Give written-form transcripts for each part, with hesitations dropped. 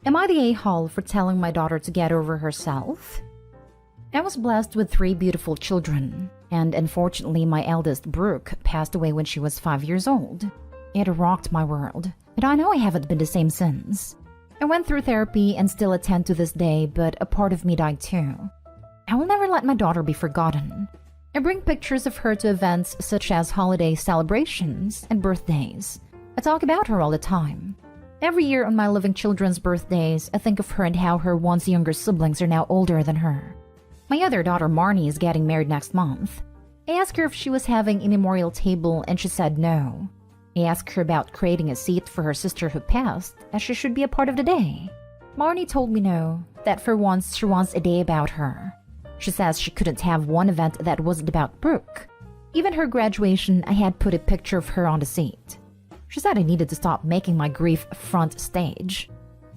Am I the a-hole for telling my daughter to get over herself? I was blessed with 3 beautiful children, and unfortunately my eldest, Brooke, passed away when she was 5 years old. It rocked my world, and I know I haven't been the same since. I went through therapy and still attend to this day, but a part of me died too. I will never let my daughter be forgotten. I bring pictures of her to events such as holiday celebrations and birthdays. I talk about her all the time. Every year on my living children's birthdays, I think of her and how her once younger siblings are now older than her. My other daughter, Marnie, is getting married next month. I asked her if she was having a memorial table, and she said no. I asked her about creating a seat for her sister who passed, as she should be a part of the day. Marnie told me no, that for once she wants a day about her. She says she couldn't have one event that wasn't about Brooke. Even her graduation, I had put a picture of her on the seat. She said I needed to stop making my grief front stage.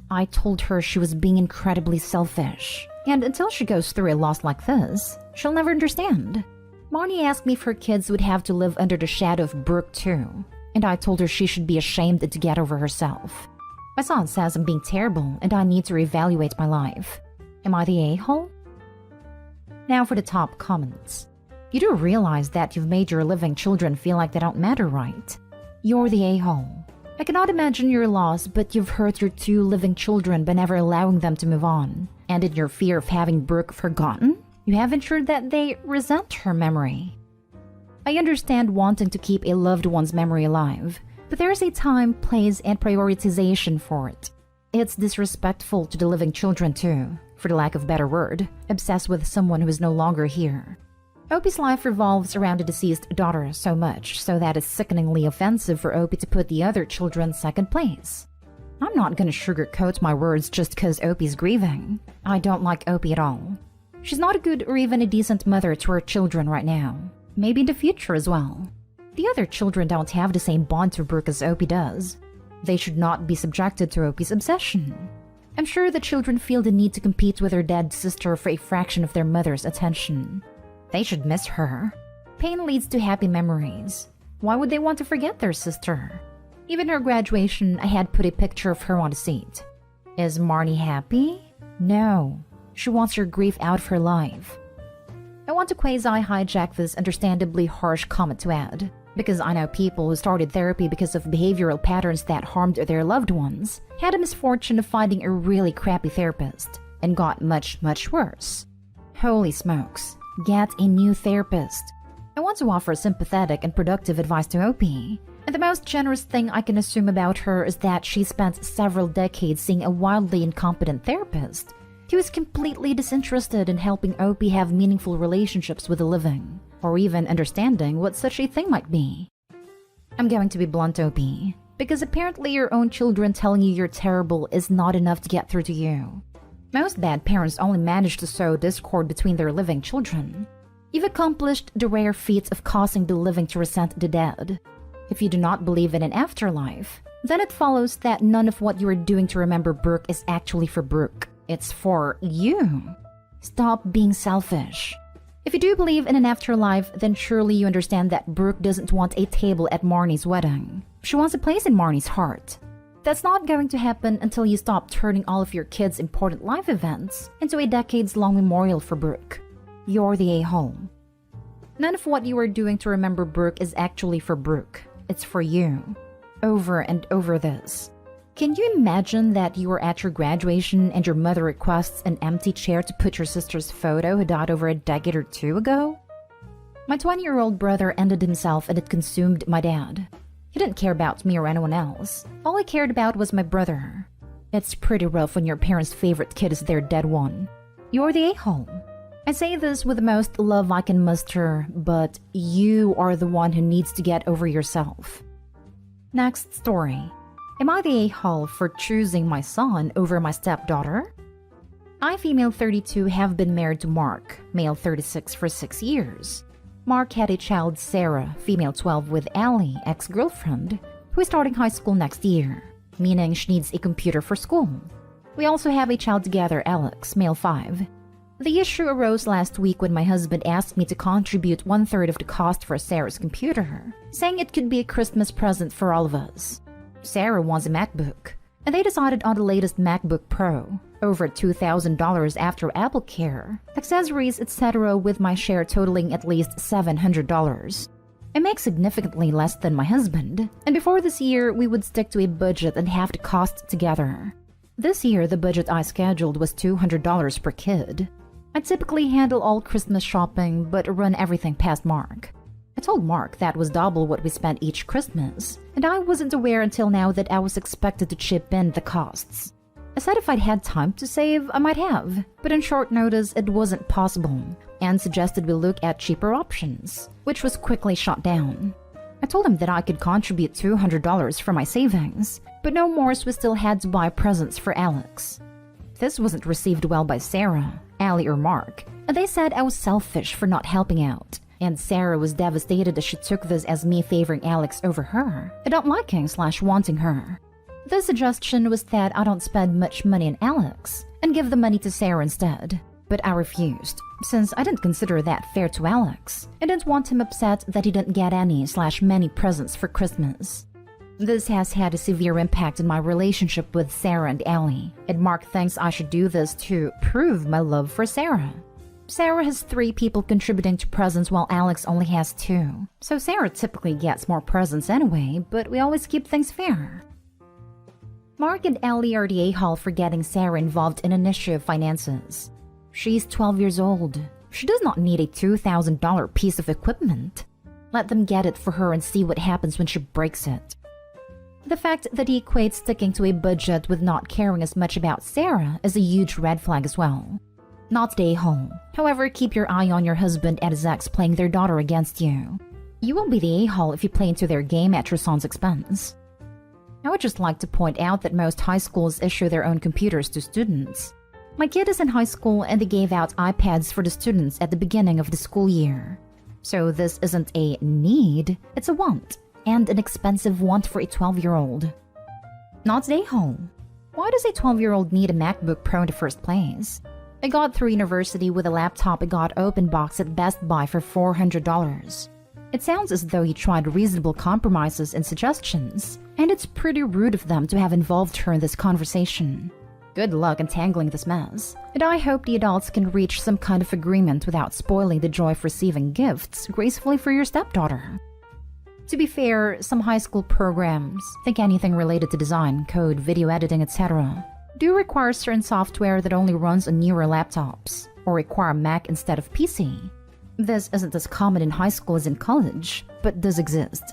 I told her she was being incredibly selfish, and until she goes through a loss like this, she'll never understand. Marnie asked me if her kids would have to live under the shadow of Brooke too, and I told her she should be ashamed to get over herself. My son says I'm being terrible and I need to reevaluate my life. Am I the a-hole? Now for the top comments. You do realize that you've made your living children feel like they don't matter, right? You're the a-hole. I cannot imagine your loss, but you've hurt your 2 living children by never allowing them to move on. And in your fear of having Brooke forgotten, you have ensured that they resent her memory. I understand wanting to keep a loved one's memory alive, but there's a time, place, and prioritization for it. It's disrespectful to the living children too, for the lack of a better word, obsessed with someone who is no longer here. Opie's life revolves around the deceased daughter so much so that it's sickeningly offensive for Opie to put the other children second place. I'm not gonna sugarcoat my words just cause Opie's grieving. I don't like Opie at all. She's not a good or even a decent mother to her children right now. Maybe in the future as well. The other children don't have the same bond to Brooke as Opie does. They should not be subjected to Opie's obsession. I'm sure the children feel the need to compete with their dead sister for a fraction of their mother's attention. They should miss her. Pain leads to happy memories. Why would they want to forget their sister? Even her graduation, I had put a picture of her on the seat. Is Marnie happy? No. She wants her grief out of her life. I want to quasi-hijack this understandably harsh comment to add, because I know people who started therapy because of behavioral patterns that harmed their loved ones, had a misfortune of finding a really crappy therapist, and got much, much worse. Holy smokes. Get a new therapist. I want to offer sympathetic and productive advice to Opie. And the most generous thing I can assume about her is that she spent several decades seeing a wildly incompetent therapist who is completely disinterested in helping Opie have meaningful relationships with the living, or even understanding what such a thing might be. I'm going to be blunt, Opie, because apparently your own children telling you you're terrible is not enough to get through to you. Most bad parents only manage to sow discord between their living children. You've accomplished the rare feat of causing the living to resent the dead. If you do not believe in an afterlife, then it follows that none of what you are doing to remember Brooke is actually for Brooke. It's for you. Stop being selfish. If you do believe in an afterlife, then surely you understand that Brooke doesn't want a table at Marnie's wedding. She wants a place in Marnie's heart. That's not going to happen until you stop turning all of your kids' important life events into a decades-long memorial for Brooke. You're the a-hole. None of what you are doing to remember Brooke is actually for Brooke. It's for you. Over and over this. Can you imagine that you are at your graduation and your mother requests an empty chair to put your sister's photo who died over a decade or 2 ago? My 20-year-old brother ended himself and it consumed my dad. He didn't care about me or anyone else. All he cared about was my brother. It's pretty rough when your parents' favorite kid is their dead one. You're the a-hole. I say this with the most love I can muster, but you are the one who needs to get over yourself. Next story. Am I the a-hole for choosing my son over my stepdaughter? I, female 32, have been married to Mark, male 36, for 6 years. Mark had a child, Sarah, female 12, with Allie, ex-girlfriend, who is starting high school next year, meaning she needs a computer for school. We also have a child together, Alex, male 5. The issue arose last week when my husband asked me to contribute 1/3 of the cost for Sarah's computer, saying it could be a Christmas present for all of us. Sarah wants a MacBook. and they decided on the latest MacBook Pro, over $2,000 after Apple Care, accessories, etc., with my share totaling at least $700. I make significantly less than my husband, and before this year, we would stick to a budget and have the cost together. This year, the budget I scheduled was $200 per kid. I typically handle all Christmas shopping, but run everything past Mark. I told Mark that was double what we spent each Christmas, and I wasn't aware until now that I was expected to chip in the costs. I said if I'd had time to save, I might have, but on short notice it wasn't possible, and suggested we look at cheaper options, which was quickly shot down. I told him that I could contribute $200 from my savings, but no more, so we still had to buy presents for Alex. This wasn't received well by Sarah, Allie, or Mark, and they said I was selfish for not helping out. And Sarah was devastated as she took this as me favoring Alex over her, and not liking/wanting her. The suggestion was that I don't spend much money on Alex, and give the money to Sarah instead. But I refused, since I didn't consider that fair to Alex, and didn't want him upset that he didn't get any/many presents for Christmas. This has had a severe impact on my relationship with Sarah and Allie, and Mark thinks I should do this to prove my love for Sarah. Sarah has 3 people contributing to presents while Alex only has 2. So Sarah typically gets more presents anyway, but we always keep things fair. Mark and Allie are the a-hole for getting Sarah involved in an issue of finances. She's 12 years old. She does not need a $2,000 piece of equipment. Let them get it for her and see what happens when she breaks it. The fact that he equates sticking to a budget with not caring as much about Sarah is a huge red flag as well. Not the a-hole. However, keep your eye on your husband and his ex playing their daughter against you. You won't be the a-hole if you play into their game at your son's expense. I would just like to point out that most high schools issue their own computers to students. My kid is in high school and they gave out iPads for the students at the beginning of the school year. So this isn't a need, it's a want, and an expensive want for a 12-year-old. Not the a-hole. Why does a 12-year-old need a MacBook Pro in the first place? I got through university with a laptop I got open box at Best Buy for $400. It sounds as though he tried reasonable compromises and suggestions, and it's pretty rude of them to have involved her in this conversation. Good luck untangling this mess, and I hope the adults can reach some kind of agreement without spoiling the joy of receiving gifts gracefully for your stepdaughter. To be fair, some high school programs, think anything related to design, code, video editing, etc., do require certain software that only runs on newer laptops, or require Mac instead of PC. This isn't as common in high school as in college, but does exist.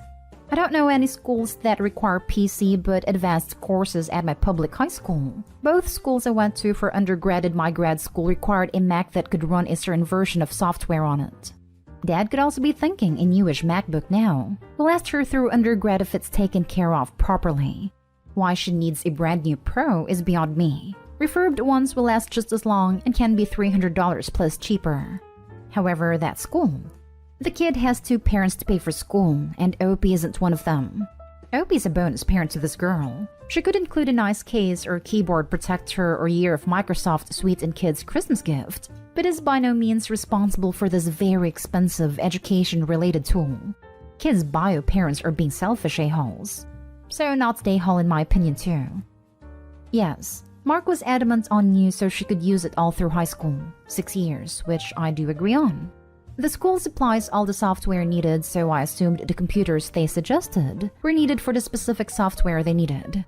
I don't know any schools that require PC but advanced courses at my public high school. Both schools I went to for undergrad and my grad school required a Mac that could run a certain version of software on it. Dad could also be thinking a newish MacBook now. We'll ask her through undergrad if it's taken care of properly. Why she needs a brand new Pro is beyond me. Refurbed ones will last just as long and can be $300 plus cheaper. However, that's school. The kid has 2 parents to pay for school, and Opie isn't one of them. Opie's a bonus parent to this girl. She could include a nice case or keyboard protector or year of Microsoft Suite and kids' Christmas gift, but is by no means responsible for this very expensive education-related tool. Kids' bio parents are being selfish a-holes. So not the a-hole in my opinion too. Yes, Mark was adamant on new so she could use it all through high school, 6 years, which I do agree on. The school supplies all the software needed, so I assumed the computers they suggested were needed for the specific software they needed.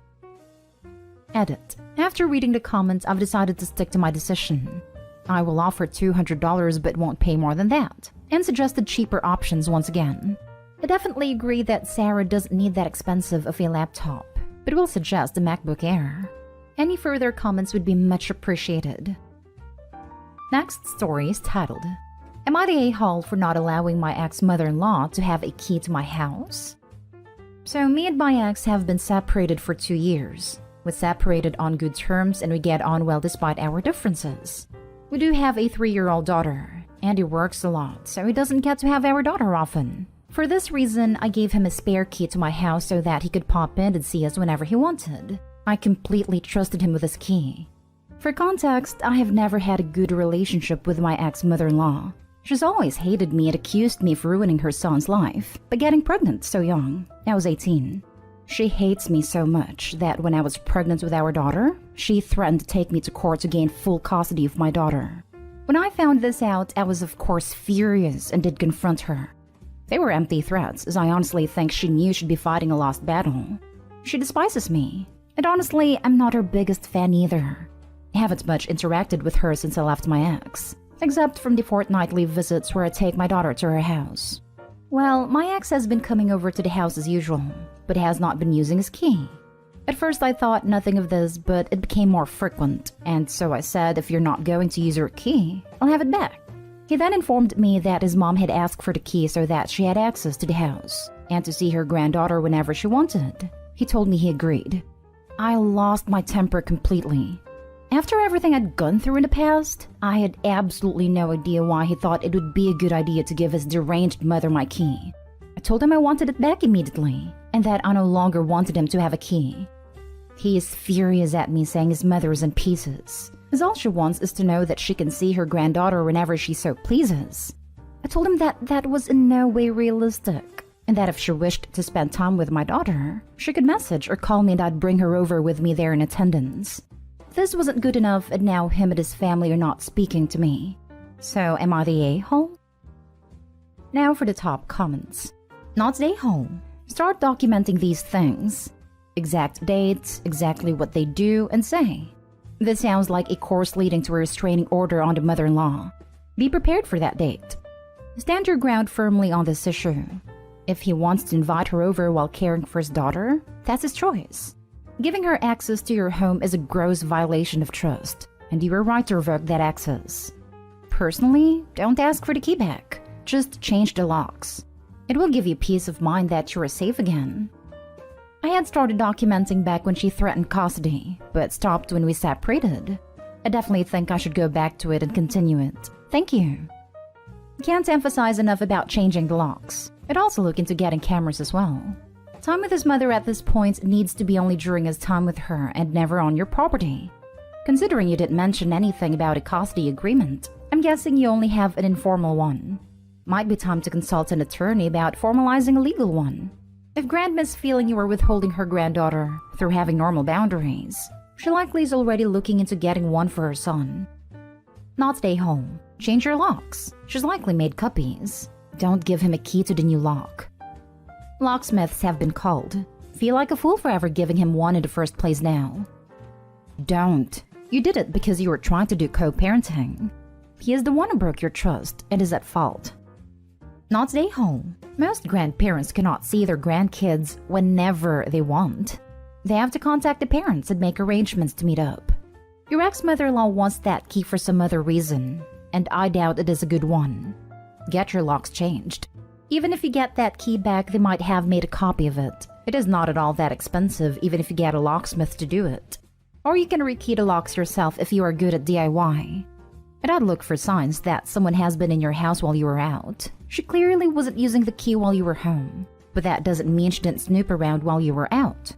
Edit. After reading the comments, I've decided to stick to my decision. I will offer $200 but won't pay more than that, and suggested cheaper options once again. I definitely agree that Sarah doesn't need that expensive of a laptop, but will suggest a MacBook Air. Any further comments would be much appreciated. Next story is titled, Am I the a-hole for not allowing my ex-mother-in-law to have a key to my house? So me and my ex have been separated for 2 years. We separated on good terms and we get on well despite our differences. We do have a 3-year-old daughter, and he works a lot, so he doesn't get to have our daughter often. For this reason, I gave him a spare key to my house so that he could pop in and see us whenever he wanted. I completely trusted him with his key. For context, I have never had a good relationship with my ex-mother-in-law. She's always hated me and accused me of ruining her son's life by getting pregnant so young. I was 18. She hates me so much that when I was pregnant with our daughter, she threatened to take me to court to gain full custody of my daughter. When I found this out, I was of course furious and did confront her. They were empty threats, as I honestly think she knew she'd be fighting a lost battle. She despises me, and honestly, I'm not her biggest fan either. I haven't much interacted with her since I left my ex, except from the fortnightly visits where I take my daughter to her house. Well, my ex has been coming over to the house as usual, but has not been using his key. At first I thought nothing of this, but it became more frequent, and so I said if you're not going to use your key, I'll have it back. He then informed me that his mom had asked for the key so that she had access to the house, and to see her granddaughter whenever she wanted. He told me he agreed. I lost my temper completely. After everything I'd gone through in the past, I had absolutely no idea why he thought it would be a good idea to give his deranged mother my key. I told him I wanted it back immediately, and that I no longer wanted him to have a key. He is furious at me, saying his mother is in pieces, as all she wants is to know that she can see her granddaughter whenever she so pleases. I told him that that was in no way realistic, and that if she wished to spend time with my daughter, she could message or call me and I'd bring her over with me there in attendance. This wasn't good enough, and now him and his family are not speaking to me. So am I the a-hole? Now for the top comments. Not the a-hole. Start documenting these things. Exact dates, exactly what they do and say. This sounds like a course leading to a restraining order on the mother-in-law. Be prepared for that date. Stand your ground firmly on this issue. If he wants to invite her over while caring for his daughter, that's his choice. Giving her access to your home is a gross violation of trust, and you are right to revoke that access. Personally, don't ask for the key back. Just change the locks. It will give you peace of mind that you are safe again. I had started documenting back when she threatened custody, but stopped when we separated. I definitely think I should go back to it and continue it. Thank you. Can't emphasize enough about changing the locks. I'd also look into getting cameras as well. Time with his mother at this point needs to be only during his time with her and never on your property. Considering you didn't mention anything about a custody agreement, I'm guessing you only have an informal one. Might be time to consult an attorney about formalizing a legal one. If Grandma's feeling you are withholding her granddaughter through having normal boundaries, she likely is already looking into getting one for her son. Not stay home. Change your locks. She's likely made copies. Don't give him a key to the new lock. Locksmiths have been called. Feel like a fool for ever giving him one in the first place now. Don't. You did it because you were trying to do co-parenting. He is the one who broke your trust and is at fault. Not stay home. Most grandparents cannot see their grandkids whenever they want. They have to contact the parents and make arrangements to meet up. Your ex-mother-in-law wants that key for some other reason, and I doubt it is a good one. Get your locks changed. Even if you get that key back, they might have made a copy of it. It is not at all that expensive, even if you get a locksmith to do it. Or you can rekey the locks yourself if you are good at DIY. And I'd look for signs that someone has been in your house while you were out. She clearly wasn't using the key while you were home, but that doesn't mean she didn't snoop around while you were out.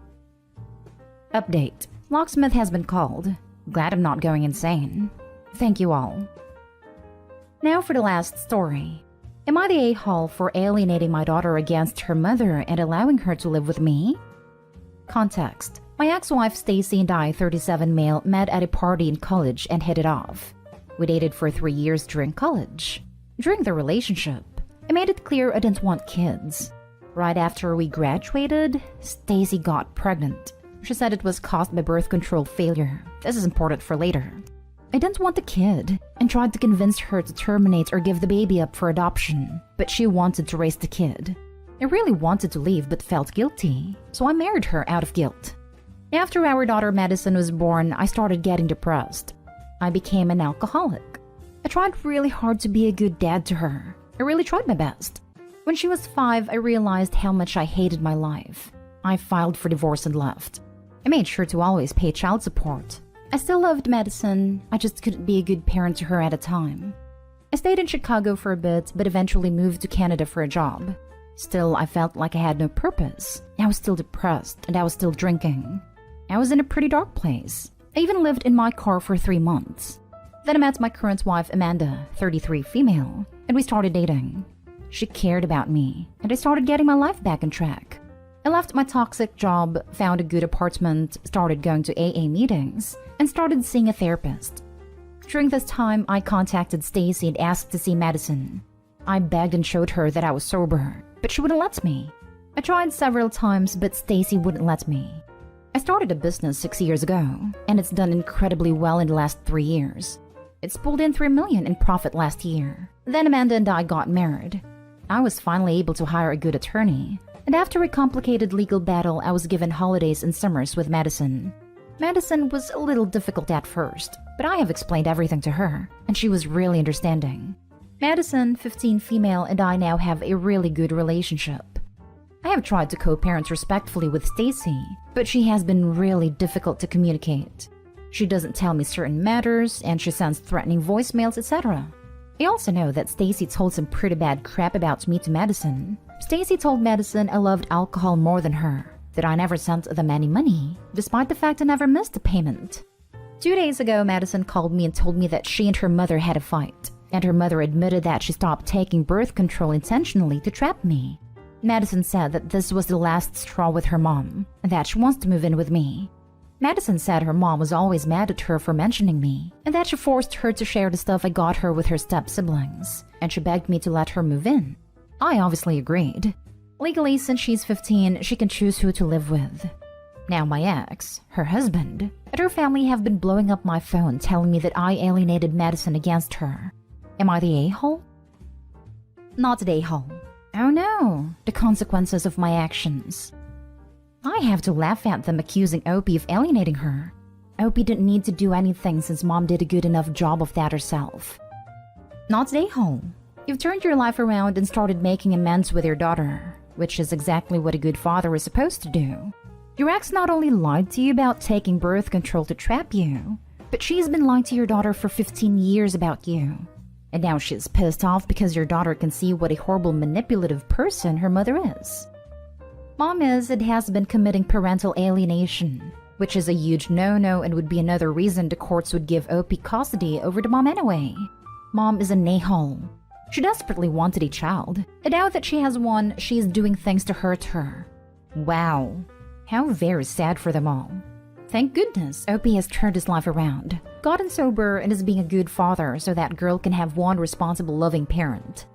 Update. Locksmith has been called. Glad I'm not going insane. Thank you all. Now for the last story. Am I the a-hole for alienating my daughter against her mother and allowing her to live with me? Context. My ex-wife Stacy and I, 37 male, met at a party in college and hit it off. We dated for 3 years during college. During the relationship, I made it clear I didn't want kids. Right after we graduated, Stacy got pregnant. She said it was caused by birth control failure. This is important for later. I didn't want the kid and tried to convince her to terminate or give the baby up for adoption, but she wanted to raise the kid. I really wanted to leave but felt guilty, so I married her out of guilt. After our daughter Madison was born, I started getting depressed. I became an alcoholic. I tried really hard to be a good dad to her. I really tried my best. When she was 5, I realized how much I hated my life. I filed for divorce and left. I made sure to always pay child support. I still loved Madison, I just couldn't be a good parent to her at a time. I stayed in Chicago for a bit, but eventually moved to Canada for a job. Still, I felt like I had no purpose. I was still depressed, and I was still drinking. I was in a pretty dark place. I even lived in my car for 3 months. Then I met my current wife, Amanda, 33 female, and we started dating. She cared about me, and I started getting my life back on track. I left my toxic job, found a good apartment, started going to AA meetings, and started seeing a therapist. During this time, I contacted Stacy and asked to see Madison. I begged and showed her that I was sober, but she wouldn't let me. I tried several times, but Stacy wouldn't let me. I started a business 6 years ago, and it's done incredibly well in the last 3 years. It's pulled in $3 million in profit last year. Then Amanda and I got married. I was finally able to hire a good attorney, and after a complicated legal battle, I was given holidays and summers with Madison. Madison was a little difficult at first, but I have explained everything to her, and she was really understanding. Madison, 15 female, and I now have a really good relationship. I have tried to co-parent respectfully with Stacy, but she has been really difficult to communicate. She doesn't tell me certain matters, and she sends threatening voicemails, etc. I also know that Stacy told some pretty bad crap about me to Madison. Stacy told Madison I loved alcohol more than her, that I never sent them any money, despite the fact I never missed a payment. 2 days ago, Madison called me and told me that she and her mother had a fight, and her mother admitted that she stopped taking birth control intentionally to trap me. Madison said that this was the last straw with her mom, and that she wants to move in with me. Madison said her mom was always mad at her for mentioning me, and that she forced her to share the stuff I got her with her step-siblings, and she begged me to let her move in. I obviously agreed. Legally, since she's 15, she can choose who to live with. Now my ex, her husband, and her family have been blowing up my phone telling me that I alienated Madison against her. Am I the a-hole? Not the a-hole. Oh no, the consequences of my actions. I have to laugh at them accusing Opie of alienating her. Opie didn't need to do anything since mom did a good enough job of that herself. Not the a-hole. You've turned your life around and started making amends with your daughter, which is exactly what a good father is supposed to do. Your ex not only lied to you about taking birth control to trap you, but she's been lying to your daughter for 15 years about you. And now she's pissed off because your daughter can see what a horrible manipulative person her mother is. Mom is and has been committing parental alienation, which is a huge no-no and would be another reason the courts would give Opie custody over the mom anyway. Mom is a a-hole. She desperately wanted a child, and now that she has one, she is doing things to hurt her. Wow, how very sad for them all. Thank goodness Opie has turned his life around, gotten sober, and is being a good father so that girl can have one responsible, loving parent.